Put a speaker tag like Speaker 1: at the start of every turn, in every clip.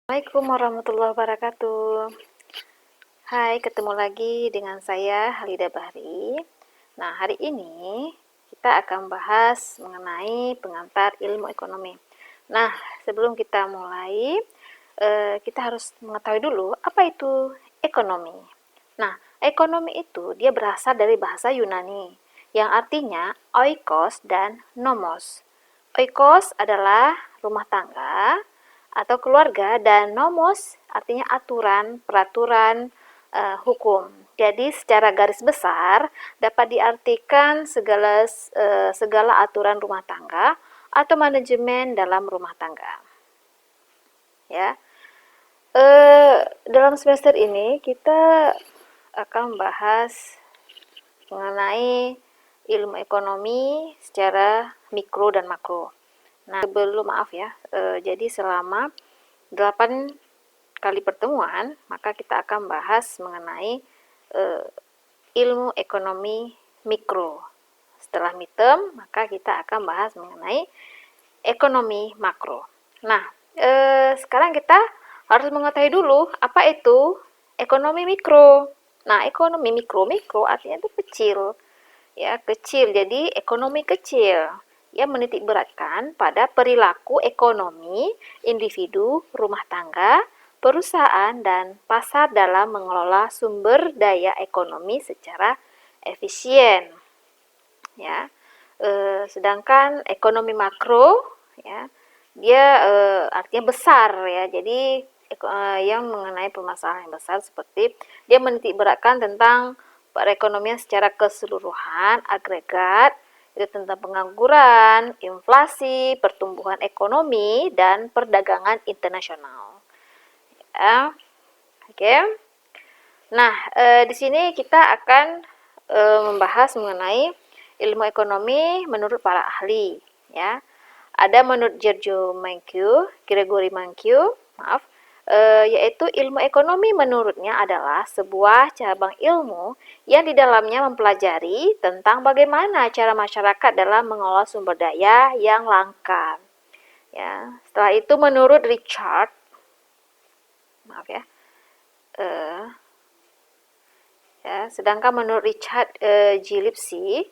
Speaker 1: Assalamualaikum warahmatullahi wabarakatuh. Hai, ketemu lagi dengan saya Halida Bahri. Nah, hari ini kita akan bahas mengenai pengantar ilmu ekonomi. Nah, sebelum kita mulai, kita harus mengetahui dulu apa itu ekonomi. Nah, ekonomi itu dia berasal dari bahasa Yunani yang artinya oikos dan nomos. Oikos adalah rumah tangga atau keluarga dan nomos artinya aturan, peraturan, hukum. Jadi secara garis besar dapat diartikan segala aturan rumah tangga atau manajemen dalam rumah tangga. Ya. Dalam semester ini kita akan bahas mengenai ilmu ekonomi secara mikro dan makro. Nah, maaf ya, jadi selama 8 kali pertemuan, maka kita akan bahas mengenai ilmu ekonomi mikro. Setelah midterm, maka kita akan bahas mengenai ekonomi makro. Nah, sekarang kita harus mengetahui dulu apa itu ekonomi mikro. Nah, ekonomi mikro artinya itu kecil. Ya, kecil. Jadi ekonomi kecil yang menitik beratkan pada perilaku ekonomi individu, rumah tangga, perusahaan, dan pasar dalam mengelola sumber daya ekonomi secara efisien. Ya, sedangkan ekonomi makro, ya, dia artinya besar ya. Jadi yang mengenai permasalahan yang besar seperti dia menitik beratkan tentang perekonomian secara keseluruhan, agregat, itu tentang pengangguran, inflasi, pertumbuhan ekonomi, dan perdagangan internasional. Ya, oke. Nah, di sini kita akan membahas mengenai ilmu ekonomi menurut para ahli. Ya, ada menurut Gregory Mankiw, maaf, yaitu ilmu ekonomi menurutnya adalah sebuah cabang ilmu yang di dalamnya mempelajari tentang bagaimana cara masyarakat dalam mengelola sumber daya yang langka. Ya, setelah itu menurut Richard, maaf ya, sedangkan menurut Richard Gillespie,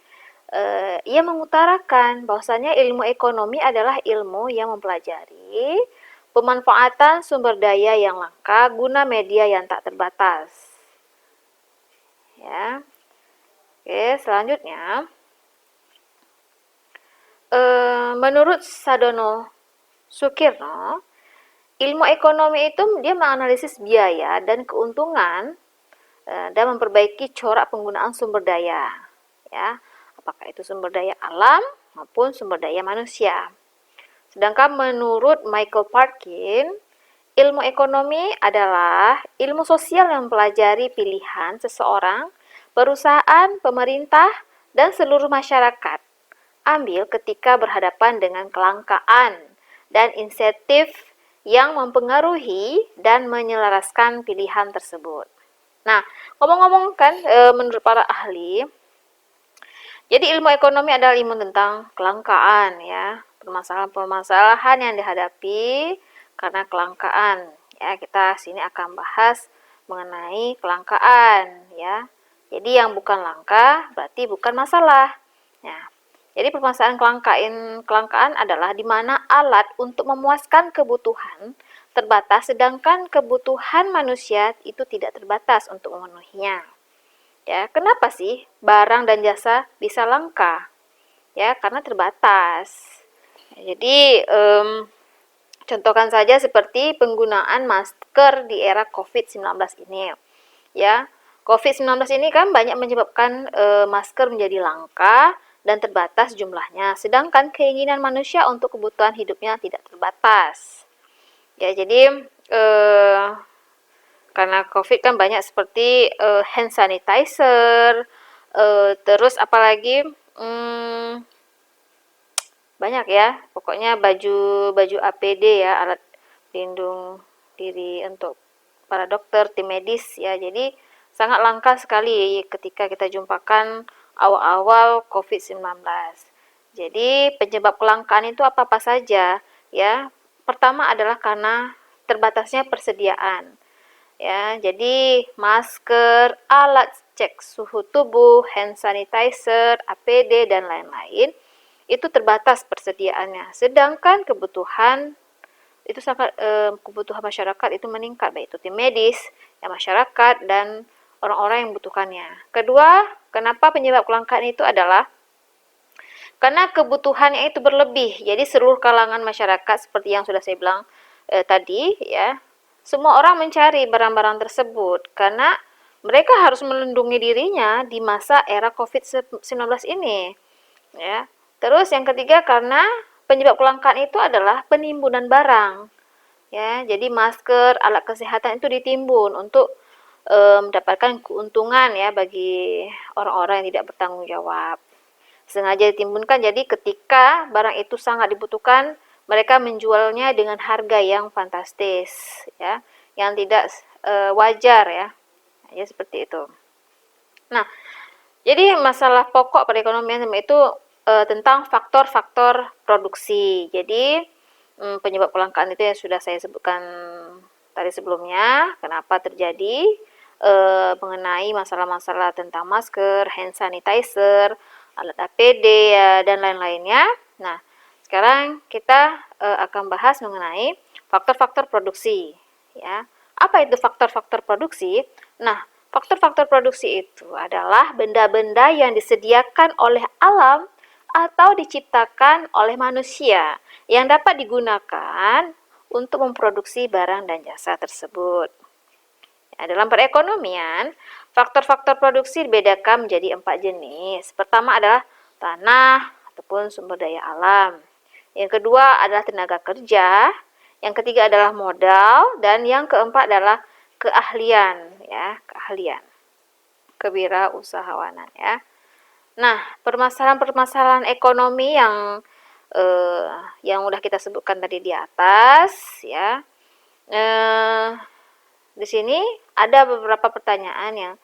Speaker 1: ia mengutarakan bahwasanya ilmu ekonomi adalah ilmu yang mempelajari pemanfaatan sumber daya yang langka guna media yang tak terbatas. Ya. Oke, selanjutnya menurut Sadono Sukirno, ilmu ekonomi itu dia menganalisis biaya dan keuntungan dan memperbaiki corak penggunaan sumber daya. Ya, apakah itu sumber daya alam maupun sumber daya manusia. Sedangkan menurut Michael Parkin, ilmu ekonomi adalah ilmu sosial yang mempelajari pilihan seseorang, perusahaan, pemerintah, dan seluruh masyarakat ambil ketika berhadapan dengan kelangkaan dan insentif yang mempengaruhi dan menyelaraskan pilihan tersebut. Nah, ngomong-ngomong kan menurut para ahli, jadi ilmu ekonomi adalah ilmu tentang kelangkaan ya, permasalahan-permasalahan yang dihadapi karena kelangkaan. Ya, kita sini akan bahas mengenai kelangkaan ya. Jadi yang bukan langka berarti bukan masalah. Ya. Jadi permasalahan kelangkaan adalah di mana alat untuk memuaskan kebutuhan terbatas sedangkan kebutuhan manusia itu tidak terbatas untuk memenuhinya. Ya, kenapa sih barang dan jasa bisa langka? Ya, karena terbatas. Jadi contohkan saja seperti penggunaan masker di era COVID-19 ini. Ya, COVID-19 ini kan banyak menyebabkan masker menjadi langka dan terbatas jumlahnya, sedangkan keinginan manusia untuk kebutuhan hidupnya tidak terbatas. Ya, jadi karena COVID kan banyak seperti hand sanitizer, terus apalagi banyak ya, pokoknya baju APD ya, alat pelindung diri untuk para dokter, tim medis ya. Jadi sangat langka sekali ketika kita jumpakan awal-awal COVID-19. Jadi penyebab kelangkaan itu apa-apa saja ya. Pertama adalah karena terbatasnya persediaan. Ya, jadi masker, alat cek suhu tubuh, hand sanitizer, APD dan lain-lain itu terbatas persediaannya. Sedangkan kebutuhan itu sangat kebutuhan masyarakat itu meningkat, baik itu tim medis, ya masyarakat dan orang-orang yang membutuhkannya. Kedua, kenapa penyebab kelangkaan itu adalah karena kebutuhannya itu berlebih. Jadi seluruh kalangan masyarakat seperti yang sudah saya bilang tadi ya, semua orang mencari barang-barang tersebut karena mereka harus melindungi dirinya di masa era COVID-19 ini. Ya. Terus yang ketiga karena penyebab kelangkaan itu adalah penimbunan barang. Ya, jadi masker, alat kesehatan itu ditimbun untuk mendapatkan keuntungan ya bagi orang-orang yang tidak bertanggung jawab. Sengaja ditimbunkan, jadi ketika barang itu sangat dibutuhkan, mereka menjualnya dengan harga yang fantastis, ya, yang tidak wajar ya, ya seperti itu. Nah, jadi masalah pokok perekonomian itu tentang faktor-faktor produksi. Jadi penyebab kelangkaan itu yang sudah saya sebutkan tadi sebelumnya, kenapa terjadi, mengenai masalah-masalah tentang masker, hand sanitizer, alat APD ya, dan lain-lainnya. Nah, sekarang kita akan bahas mengenai faktor-faktor produksi. Ya, apa itu faktor-faktor produksi? Nah, faktor-faktor produksi itu adalah benda-benda yang disediakan oleh alam atau diciptakan oleh manusia yang dapat digunakan untuk memproduksi barang dan jasa tersebut. Ya, dalam perekonomian, faktor-faktor produksi dibedakan menjadi 4 jenis. Pertama adalah tanah ataupun sumber daya alam. Yang kedua adalah tenaga kerja. Yang ketiga adalah modal. Dan yang keempat adalah keahlian. Ya, keahlian. Kewirausahawanan ya. Nah, permasalahan-permasalahan ekonomi yang udah kita sebutkan tadi di atas ya. Di sini ada beberapa pertanyaan yang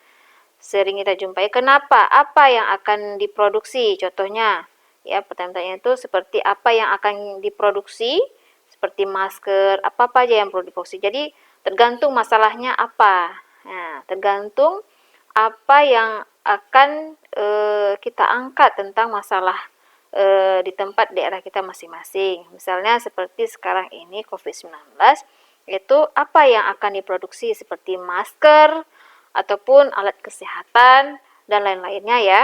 Speaker 1: sering kita jumpai. Kenapa? Apa yang akan diproduksi? Contohnya, ya pertanyaan itu seperti apa yang akan diproduksi? Seperti masker, apa aja yang perlu diproduksi. Jadi tergantung masalahnya apa. Nah, tergantung apa yang akan kita angkat tentang masalah di tempat daerah kita masing-masing. Misalnya seperti sekarang ini COVID-19, yaitu apa yang akan diproduksi seperti masker ataupun alat kesehatan dan lain-lainnya ya.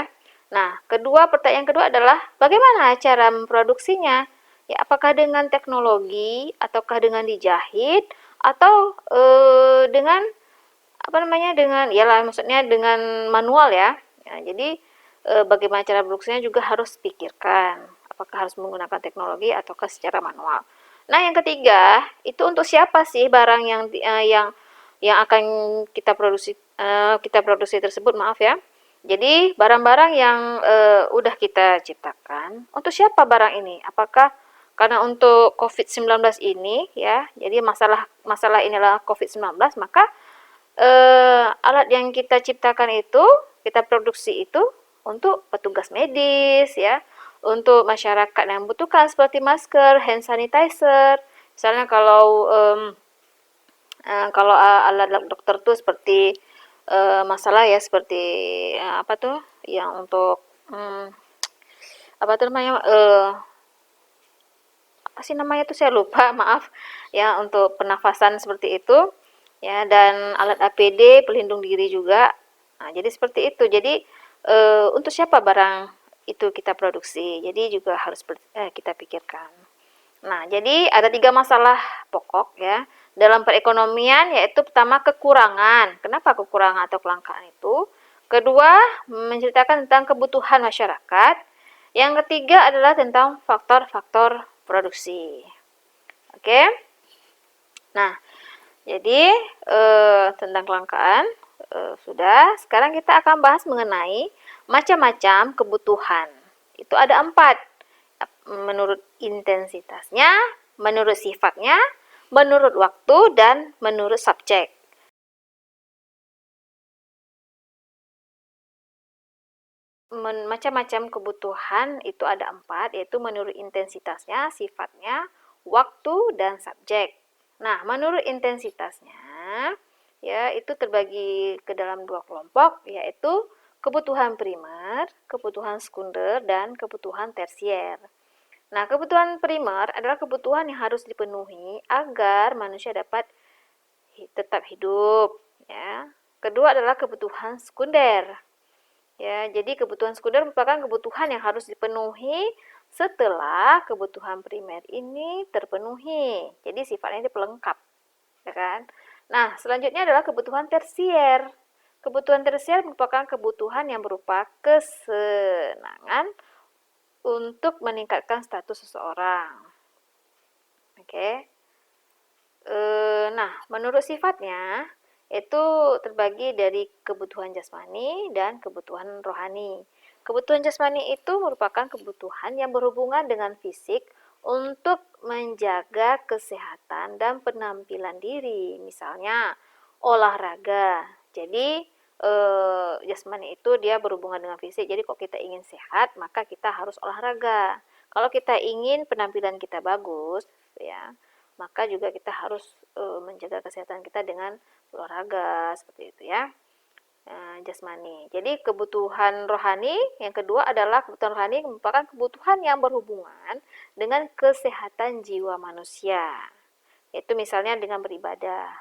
Speaker 1: Nah, pertanyaan kedua adalah bagaimana cara memproduksinya? Ya, apakah dengan teknologi ataukah dengan dijahit atau dengan maksudnya dengan manual ya. Ya jadi bagaimana cara produksinya juga harus pikirkan. Apakah harus menggunakan teknologi ataukah secara manual. Nah, yang ketiga, itu untuk siapa sih barang yang akan kita produksi tersebut, maaf ya. Jadi, barang-barang yang udah kita ciptakan, untuk siapa barang ini? Apakah karena untuk COVID-19 ini ya, jadi masalah inilah COVID-19, maka alat yang kita ciptakan itu, kita produksi itu untuk petugas medis ya, untuk masyarakat yang membutuhkan seperti masker, hand sanitizer. Misalnya kalau alat dokter tuh seperti masalah ya seperti apa tuh yang untuk apa tuh namanya apa sih namanya tuh saya lupa maaf ya, untuk pernafasan seperti itu ya, dan alat APD pelindung diri juga. Nah, jadi seperti itu. Jadi untuk siapa barang itu kita produksi, jadi juga harus kita pikirkan. Nah, jadi ada 3 masalah pokok ya dalam perekonomian, yaitu pertama kekurangan. Kenapa kekurangan atau kelangkaan itu? Kedua, menceritakan tentang kebutuhan masyarakat. Yang ketiga adalah tentang faktor-faktor produksi. Oke. Nah, jadi tentang kelangkaan sudah. Sekarang kita akan bahas mengenai macam-macam kebutuhan. Itu ada 4. Menurut intensitasnya, menurut sifatnya, menurut waktu, dan menurut subjek. Macam-macam kebutuhan itu ada 4, yaitu menurut intensitasnya, sifatnya, waktu, dan subjek. Nah, menurut intensitasnya, ya itu terbagi ke dalam dua kelompok, yaitu kebutuhan primer, kebutuhan sekunder, dan kebutuhan tersier. Nah, kebutuhan primer adalah kebutuhan yang harus dipenuhi agar manusia dapat tetap hidup, ya. Kedua adalah kebutuhan sekunder. Ya, jadi kebutuhan sekunder merupakan kebutuhan yang harus dipenuhi setelah kebutuhan primer ini terpenuhi. Jadi sifatnya itu pelengkap, ya kan? Nah, selanjutnya adalah kebutuhan tersier. Kebutuhan tersier merupakan kebutuhan yang berupa kesenangan untuk meningkatkan status seseorang. Oke. Nah, menurut sifatnya itu terbagi dari kebutuhan jasmani dan kebutuhan rohani. Kebutuhan jasmani itu merupakan kebutuhan yang berhubungan dengan fisik untuk menjaga kesehatan dan penampilan diri, misalnya olahraga. Jadi jasmani itu dia berhubungan dengan fisik. Jadi kalau kita ingin sehat, maka kita harus olahraga. Kalau kita ingin penampilan kita bagus, ya, maka juga kita harus menjaga kesehatan kita dengan olahraga seperti itu ya. Jasmani. Jadi kebutuhan rohani yang kedua adalah kebutuhan rohani merupakan kebutuhan yang berhubungan dengan kesehatan jiwa manusia. Itu misalnya dengan beribadah,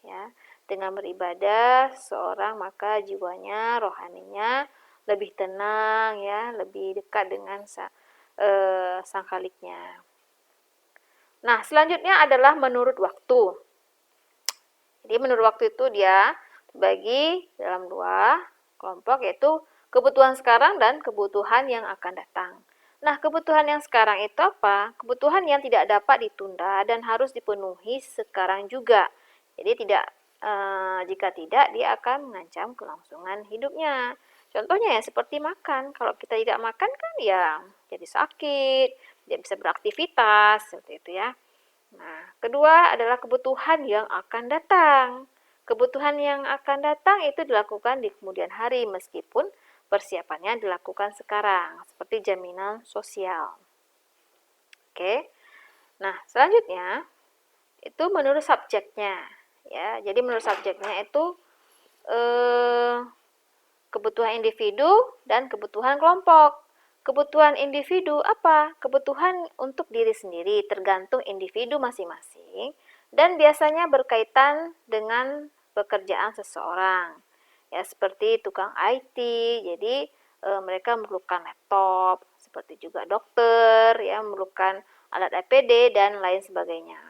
Speaker 1: ya. Dengan beribadah seorang maka jiwanya, rohaninya lebih tenang ya, lebih dekat dengan sang Khaliknya. Nah, selanjutnya adalah menurut waktu. Jadi menurut waktu itu dia terbagi dalam dua kelompok, yaitu kebutuhan sekarang dan kebutuhan yang akan datang. Nah, kebutuhan yang sekarang itu apa? Kebutuhan yang tidak dapat ditunda dan harus dipenuhi sekarang juga. Jadi jika tidak dia akan mengancam kelangsungan hidupnya. Contohnya ya seperti makan. Kalau kita tidak makan kan ya jadi sakit, tidak bisa beraktivitas seperti itu ya. Nah, kedua adalah kebutuhan yang akan datang. Kebutuhan yang akan datang itu dilakukan di kemudian hari meskipun persiapannya dilakukan sekarang, seperti jaminan sosial. Oke. Nah, selanjutnya itu menurut subjeknya. Ya, jadi menurut subjeknya itu kebutuhan individu dan kebutuhan kelompok. Kebutuhan individu apa? Kebutuhan untuk diri sendiri, tergantung individu masing-masing dan biasanya berkaitan dengan pekerjaan seseorang. Ya, seperti tukang IT, jadi mereka memerlukan laptop, seperti juga dokter, ya, memerlukan alat APD dan lain sebagainya.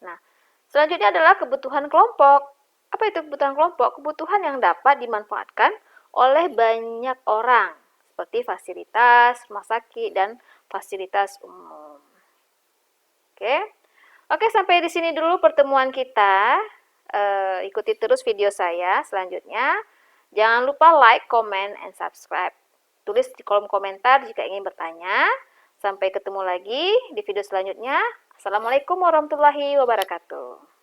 Speaker 1: Nah, selanjutnya adalah kebutuhan kelompok. Apa itu kebutuhan kelompok? Kebutuhan yang dapat dimanfaatkan oleh banyak orang, seperti fasilitas rumah sakit dan fasilitas umum. Oke, oke sampai di sini dulu pertemuan kita. Ikuti terus video saya selanjutnya. Jangan lupa like, comment, and subscribe. Tulis di kolom komentar jika ingin bertanya. Sampai ketemu lagi di video selanjutnya. Assalamualaikum warahmatullahi wabarakatuh.